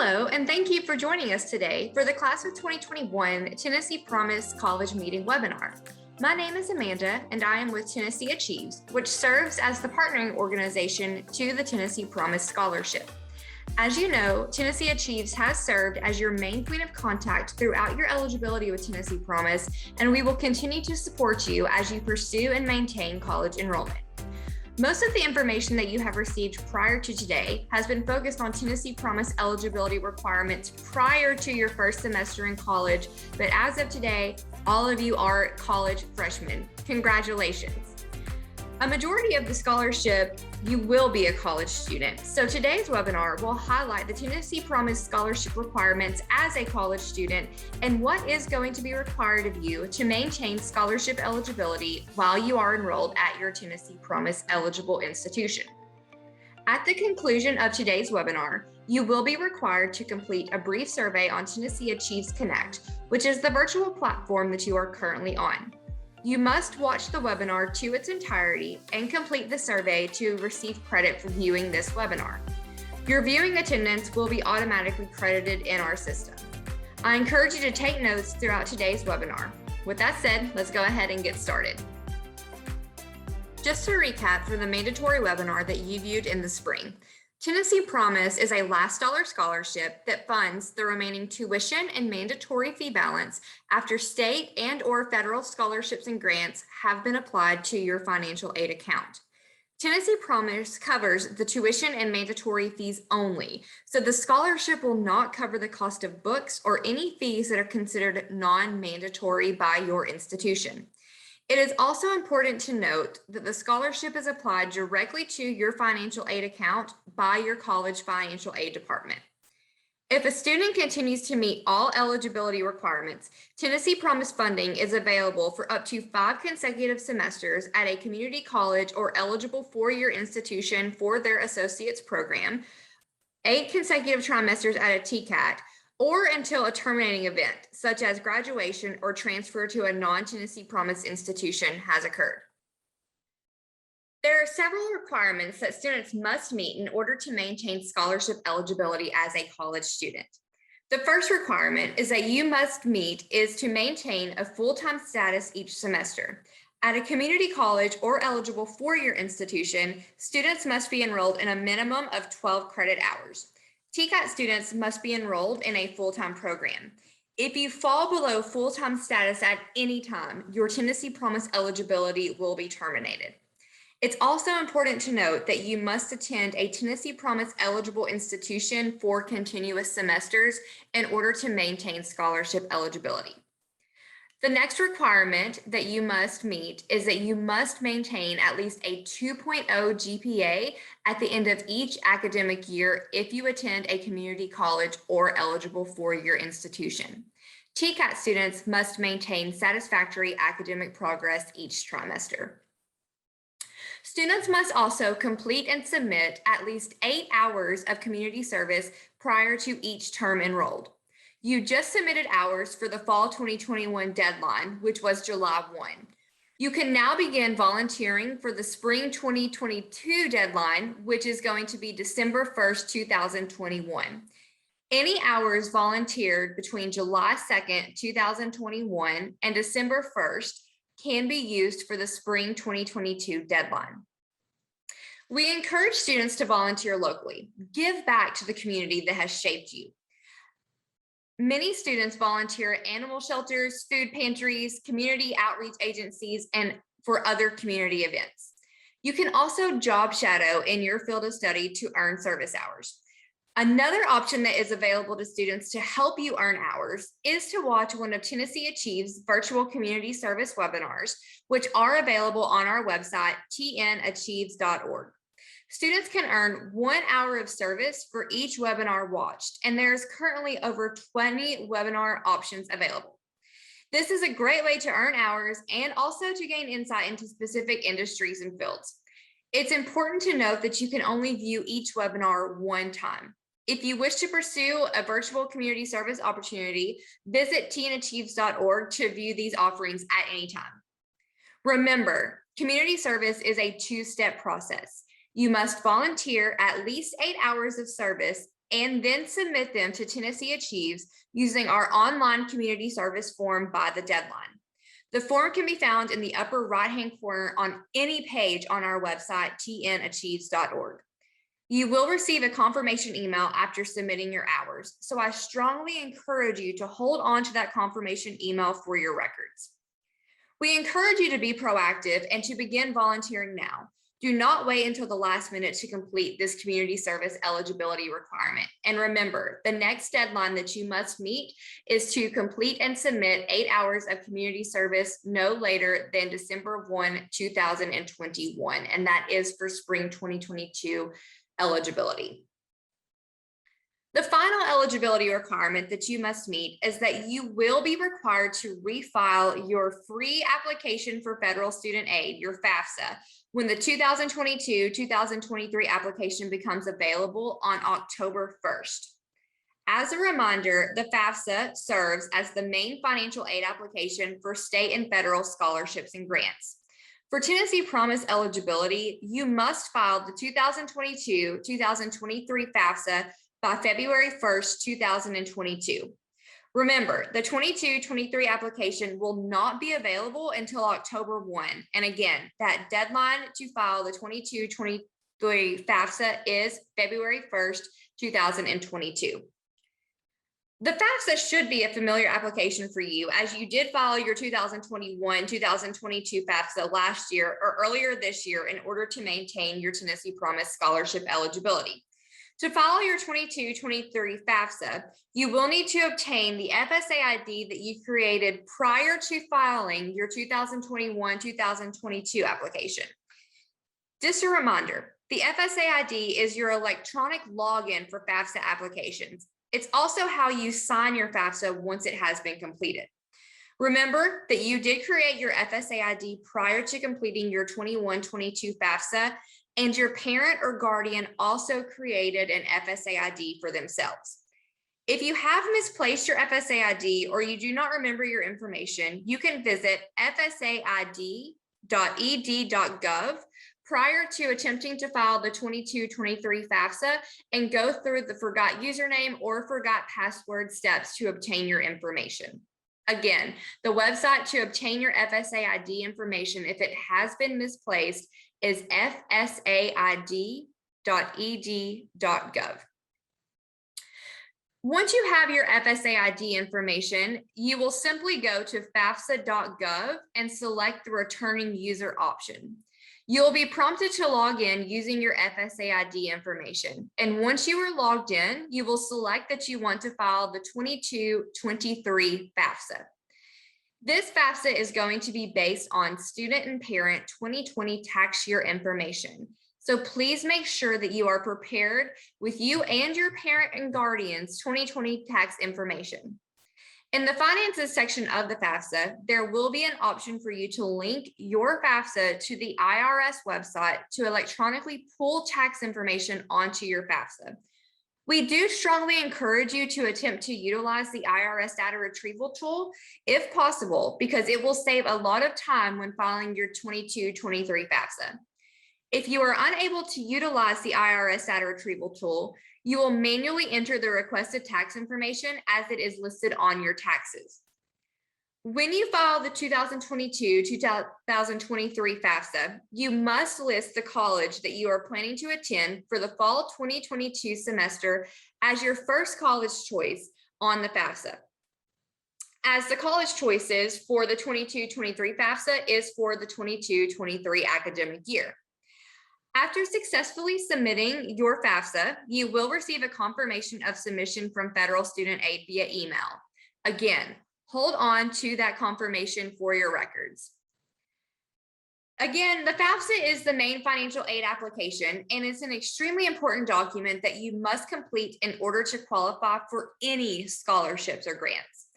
Hello, and thank you for joining us today for the Class of 2021 Tennessee Promise College Meeting webinar. My name is Amanda, and I am with tnAchieves, which serves as the partnering organization to the Tennessee Promise Scholarship. As you know, tnAchieves has served as your main point of contact throughout your eligibility with Tennessee Promise, and we will continue to support you as you pursue and maintain college enrollment. Most of the information that you have received prior to today has been focused on Tennessee Promise eligibility requirements prior to your first semester in college, but as of today, all of you are college freshmen. Congratulations. A majority of the scholarship, you will be a college student. So today's webinar will highlight the Tennessee Promise scholarship requirements as a college student and what is going to be required of you to maintain scholarship eligibility while you are enrolled at your Tennessee Promise eligible institution. At the conclusion of today's webinar, you will be required to complete a brief survey on tnAchieves Connect, which is the virtual platform that you are currently on. You must watch the webinar to its entirety and complete the survey to receive credit for viewing this webinar. Your viewing attendance will be automatically credited in our system. I encourage you to take notes throughout today's webinar. With that said, let's go ahead and get started. Just to recap for the mandatory webinar that you viewed in the spring, Tennessee Promise is a last dollar scholarship that funds the remaining tuition and mandatory fee balance after state and/or federal scholarships and grants have been applied to your financial aid account. Tennessee Promise covers the tuition and mandatory fees only, so the scholarship will not cover the cost of books or any fees that are considered non-mandatory by your institution. It is also important to note that the scholarship is applied directly to your financial aid account by your college financial aid department. If a student continues to meet all eligibility requirements, Tennessee Promise funding is available for up to 5 consecutive semesters at a community college or eligible four-year institution for their associate's program, 8 consecutive trimesters at a TCAT, or until a terminating event, such as graduation or transfer to a non-Tennessee Promise institution has occurred. There are several requirements that students must meet in order to maintain scholarship eligibility as a college student. The first requirement is that you must meet is to maintain a full-time status each semester. At a community college or eligible four-year institution, students must be enrolled in a minimum of 12 credit hours. TCAT students must be enrolled in a full-time program. If you fall below full-time status at any time, your Tennessee Promise eligibility will be terminated. It's also important to note that you must attend a Tennessee Promise eligible institution for continuous semesters in order to maintain scholarship eligibility. The next requirement that you must meet is that you must maintain at least a 2.0 GPA at the end of each academic year if you attend a community college or eligible four-year institution. TCAT students must maintain satisfactory academic progress each trimester. Students must also complete and submit at least 8 hours of community service prior to each term enrolled. You just submitted hours for the fall 2021 deadline, which was July 1. You can now begin volunteering for the spring 2022 deadline, which is going to be December 1st, 2021. Any hours volunteered between July 2nd, 2021 and December 1st can be used for the spring 2022 deadline. We encourage students to volunteer locally. Give back to the community that has shaped you. Many students volunteer at animal shelters, food pantries, community outreach agencies, and for other community events. You can also job shadow in your field of study to earn service hours. Another option that is available to students to help you earn hours is to watch one of tnAchieves' virtual community service webinars, which are available on our website, tnAchieves.org. Students can earn 1 hour of service for each webinar watched, and there's currently over 20 webinar options available. This is a great way to earn hours and also to gain insight into specific industries and fields. It's important to note that you can only view each webinar one time. If you wish to pursue a virtual community service opportunity, visit tnAchieves.org to view these offerings at any time. Remember, community service is a two-step process. You must volunteer at least 8 hours of service and then submit them to Tennessee Achieves using our online community service form by the deadline. The form can be found in the upper right-hand corner on any page on our website, tnAchieves.org. You will receive a confirmation email after submitting your hours, so I strongly encourage you to hold on to that confirmation email for your records. We encourage you to be proactive and to begin volunteering now. Do not wait until the last minute to complete this community service eligibility requirement. And remember, the next deadline that you must meet is to complete and submit 8 hours of community service no later than December 1, 2021. And that is for spring 2022 eligibility. The final eligibility requirement that you must meet is that you will be required to refile your free application for federal student aid, your FAFSA, when the 2022-2023 application becomes available on October 1st. As a reminder, the FAFSA serves as the main financial aid application for state and federal scholarships and grants. For Tennessee Promise eligibility, you must file the 2022-2023 FAFSA by February 1st, 2022. Remember, the 22-23 application will not be available until October 1. And again, that deadline to file the 22-23 FAFSA is February 1st, 2022. The FAFSA should be a familiar application for you, as you did file your 2021-2022 FAFSA last year or earlier this year in order to maintain your Tennessee Promise scholarship eligibility. To file your 22-23 FAFSA, you will need to obtain the FSA ID that you created prior to filing your 2021-2022 application. Just a reminder, the FSA ID is your electronic login for FAFSA applications. It's also how you sign your FAFSA once it has been completed. Remember that you did create your FSA ID prior to completing your 21-22 FAFSA, and your parent or guardian also created an FSA ID for themselves. If you have misplaced your FSA ID or you do not remember your information, you can visit fsaid.ed.gov prior to attempting to file the 22-23 FAFSA and go through the forgot username or forgot password steps to obtain your information. Again, the website to obtain your FSA ID information if it has been misplaced is fsaid.ed.gov. Once you have your FSA ID information, you will simply go to fafsa.gov and select the returning user option. You'll be prompted to log in using your FSA ID information. And once you are logged in, you will select that you want to file the 22-23 FAFSA. This FAFSA is going to be based on student and parent 2020 tax year information. So please make sure that you are prepared with you and your parent and guardian's 2020 tax information. In the finances section of the FAFSA, there will be an option for you to link your FAFSA to the IRS website to electronically pull tax information onto your FAFSA. We do strongly encourage you to attempt to utilize the IRS data retrieval tool if possible, because it will save a lot of time when filing your 22-23 FAFSA. If you are unable to utilize the IRS data retrieval tool, you will manually enter the requested tax information as it is listed on your taxes. When you file the 2022-2023 FAFSA, you must list the college that you are planning to attend for the fall 2022 semester as your first college choice on the FAFSA. As the college choices for the 22-23 FAFSA is for the 22-23 academic year. After successfully submitting your FAFSA, you will receive a confirmation of submission from Federal Student Aid via email. Again, hold on to that confirmation for your records. Again, the FAFSA is the main financial aid application, and it's an extremely important document that you must complete in order to qualify for any scholarships or grants.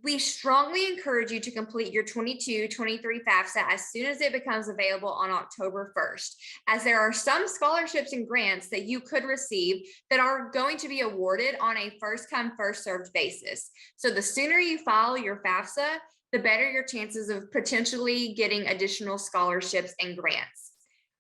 We strongly encourage you to complete your 22-23 FAFSA as soon as it becomes available on October 1st, as there are some scholarships and grants that you could receive that are going to be awarded on a first come, first served basis. So the sooner you file your FAFSA, the better your chances of potentially getting additional scholarships and grants.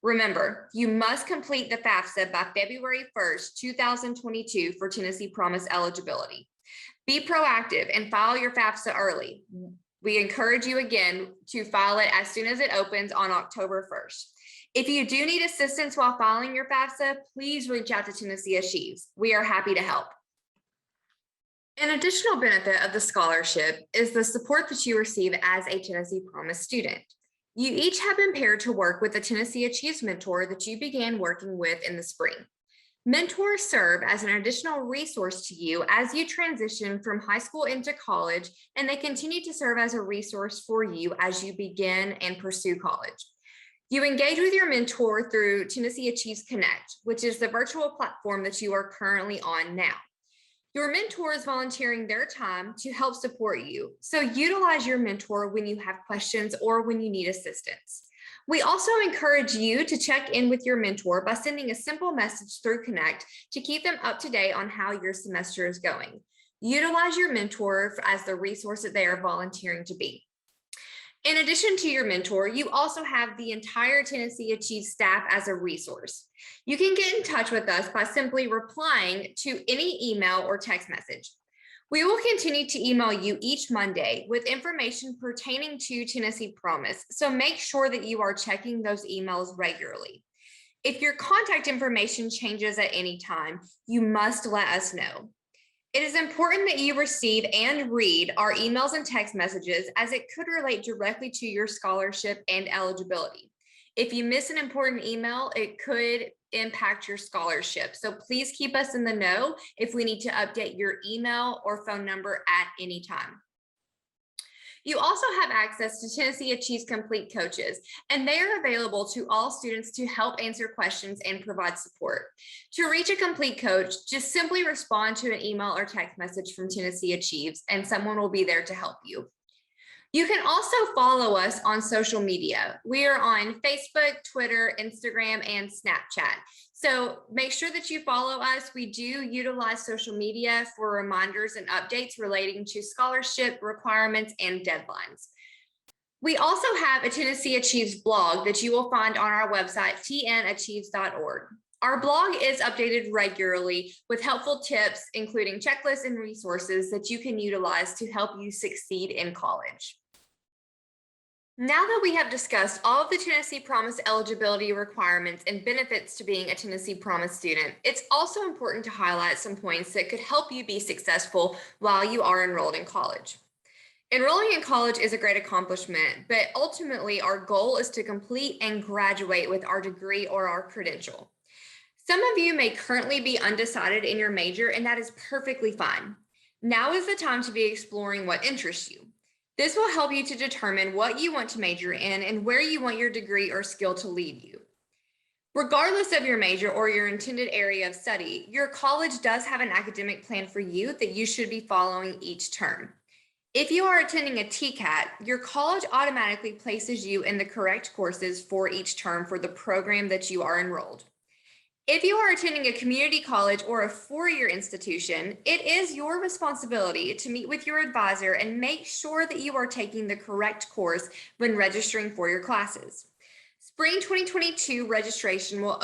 Remember, you must complete the FAFSA by February 1st, 2022 for Tennessee Promise eligibility. Be proactive and file your FAFSA early. We encourage you again to file it as soon as it opens on October 1st. If you do need assistance while filing your FAFSA, please reach out to tnAchieves. We are happy to help. An additional benefit of the scholarship is the support that you receive as a Tennessee Promise student. You each have been paired to work with a tnAchieves mentor that you began working with in the spring. Mentors serve as an additional resource to you as you transition from high school into college, and they continue to serve as a resource for you as you begin and pursue college. You engage with your mentor through tnAchieves Connect, which is the virtual platform that you are currently on now. Your mentor is volunteering their time to help support you, so utilize your mentor when you have questions or when you need assistance. We also encourage you to check in with your mentor by sending a simple message through Connect to keep them up to date on how your semester is going. Utilize your mentor as the resource that they are volunteering to be. In addition to your mentor, you also have the entire tnAchieves staff as a resource. You can get in touch with us by simply replying to any email or text message. We will continue to email you each Monday with information pertaining to Tennessee Promise, so make sure that you are checking those emails regularly. If your contact information changes at any time, you must let us know. It is important that you receive and read our emails and text messages, as it could relate directly to your scholarship and eligibility. If you miss an important email, it could impact your scholarship. So please keep us in the know if we need to update your email or phone number at any time. You also have access to tnAchieves Complete coaches, and they are available to all students to help answer questions and provide support. To reach a Complete coach, just simply respond to an email or text message from tnAchieves, and someone will be there to help you. You can also follow us on social media. We are on Facebook, Twitter, Instagram, and Snapchat. So make sure that you follow us. We do utilize social media for reminders and updates relating to scholarship requirements and deadlines. We also have a tnAchieves blog that you will find on our website, tnAchieves.org. Our blog is updated regularly with helpful tips, including checklists and resources that you can utilize to help you succeed in college. Now that we have discussed all of the Tennessee Promise eligibility requirements and benefits to being a Tennessee Promise student, it's also important to highlight some points that could help you be successful while you are enrolled in college. Enrolling in college is a great accomplishment, but ultimately our goal is to complete and graduate with our degree or our credential. Some of you may currently be undecided in your major, and that is perfectly fine. Now is the time to be exploring what interests you. This will help you to determine what you want to major in and where you want your degree or skill to lead you. Regardless of your major or your intended area of study, your college does have an academic plan for you that you should be following each term. If you are attending a TCAT, your college automatically places you in the correct courses for each term for the program that you are enrolled. If you are attending a community college or a four-year institution, it is your responsibility to meet with your advisor and make sure that you are taking the correct course when registering for your classes. Spring 2022 registration will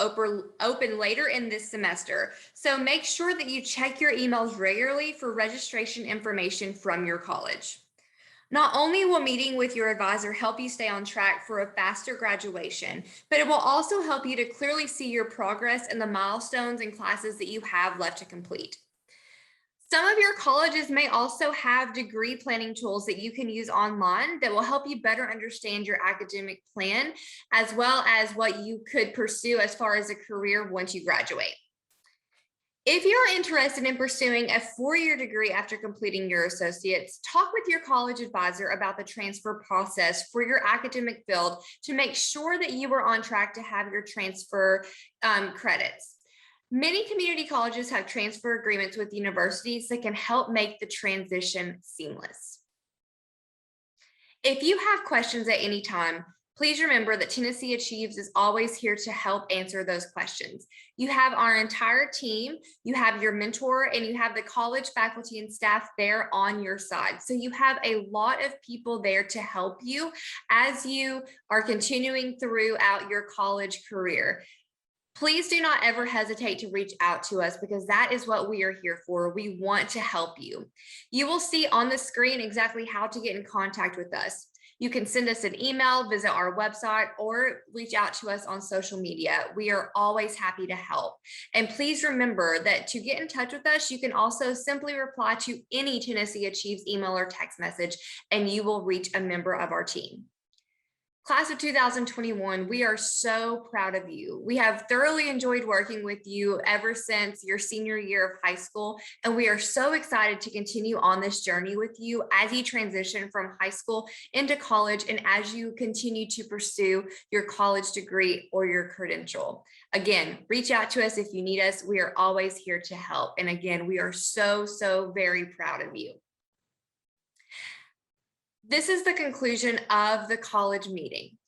open later in this semester, so make sure that you check your emails regularly for registration information from your college. Not only will meeting with your advisor help you stay on track for a faster graduation, but it will also help you to clearly see your progress and the milestones and classes that you have left to complete. Some of your colleges may also have degree planning tools that you can use online that will help you better understand your academic plan, as well as what you could pursue as far as a career once you graduate. If you're interested in pursuing a four-year degree after completing your associates, talk with your college advisor about the transfer process for your academic field to make sure that you are on track to have your transfer credits. Many community colleges have transfer agreements with universities that can help make the transition seamless. If you have questions at any time, Please remember that Tennessee Achieves is always here to help answer those questions. You have our entire team, you have your mentor, and you have the college faculty and staff there on your side. So you have a lot of people there to help you as you are continuing throughout your college career. Please do not ever hesitate to reach out to us because that is what we are here for. We want to help you. You will see on the screen exactly how to get in contact with us. You can send us an email, visit our website, or reach out to us on social media. We are always happy to help. And please remember that to get in touch with us, you can also simply reply to any Tennessee Achieves email or text message, and you will reach a member of our team. Class of 2021, we are so proud of you. We have thoroughly enjoyed working with you ever since your senior year of high school, and we are so excited to continue on this journey with you as you transition from high school into college and as you continue to pursue your college degree or your credential. Again, reach out to us if you need us. We are always here to help. And again, we are so very proud of you. This is the conclusion of the college meeting.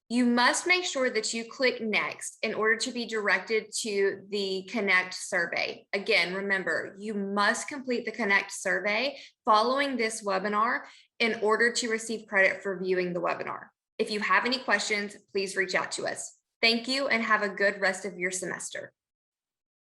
You must make sure that you click next in order to be directed to the Connect survey. Again, remember, you must complete the Connect survey following this webinar in order to receive credit for viewing the webinar. If you have any questions, please reach out to us. Thank you and have a good rest of your semester.